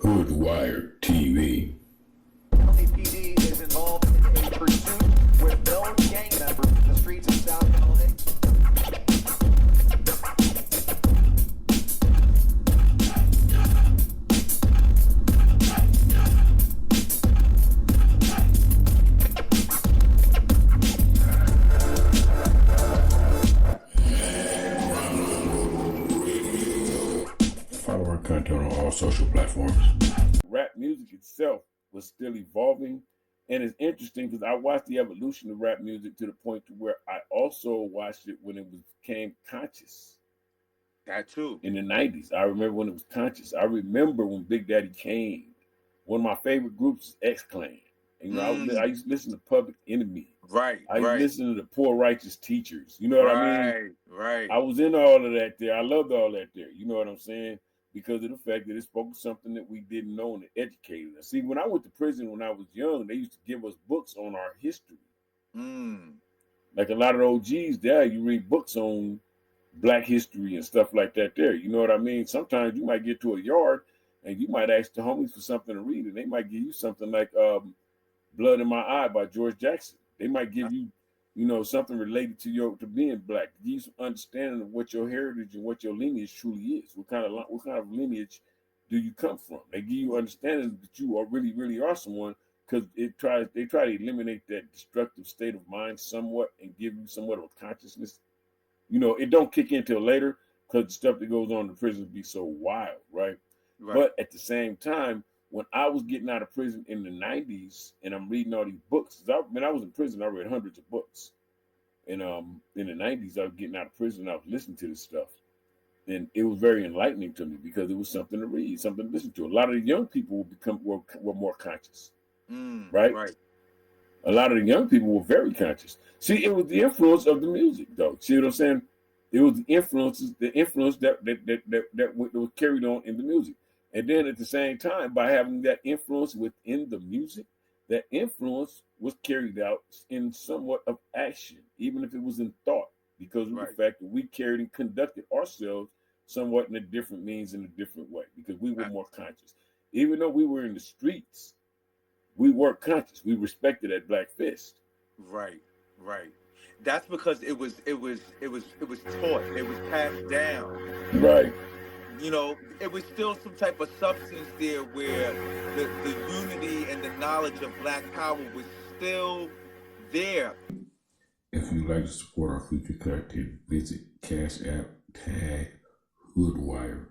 Hoodwire TV. LAPD is involved in a pursuit with known gang members in the streets of South LA. Follow our content on all social platforms. Rap music itself was still evolving, and it's interesting because I watched the evolution of rap music to the point to where I also watched it when it became conscious. That too. In the 90s, I remember when it was conscious. I remember when Big Daddy Kane. One of my favorite groups is X Clan. And, you know, I used to listen to Public Enemy. Right. I used to listen to the Poor Righteous Teachers. You know what I mean? Right. I was into all of that there. I loved all that there. You know what I'm saying? Because of the fact that it spoke of something that we didn't know and it educated us. See, when I went to prison when I was young, they used to give us books on our history. Like a lot of the OGs there, you read books on Black history and stuff like that there. You know what I mean? Sometimes you might get to a yard and you might ask the homies for something to read, and they might give you something like Blood in My Eye by George Jackson. They might give you, you know, something related to being Black, to give you some understanding of what your heritage and what your lineage truly is. What kind of lineage do you come from? They give you understanding that you are really are someone, because they try to eliminate that destructive state of mind somewhat and give you somewhat of a consciousness. You know, it don't kick in till later because the stuff that goes on in the prison be so wild, right? But at the same time, when I was getting out of prison in the 90s and I'm reading all these books, when I was in prison, I read hundreds of books. And in the 90s, I was getting out of prison, I was listening to this stuff. And it was very enlightening to me because it was something to read, something to listen to. A lot of the young people were more conscious, right? A lot of the young people were very conscious. See, it was the influence of the music, though. See what I'm saying? It was the influence that was carried on in the music. And then at the same time, by having that influence within the music, that influence was carried out in somewhat of action, even if it was in thought, because of the fact that we carried and conducted ourselves somewhat in a different means, in a different way, because we were more conscious. Even though we were in the streets, we weren't conscious. We respected that Black fist. Right. That's because it was taught. It was passed down. Right. You know, it was still some type of substance there where the unity and the knowledge of Black power was still there. If you'd like to support our future content, visit Cash App # Hoodwire.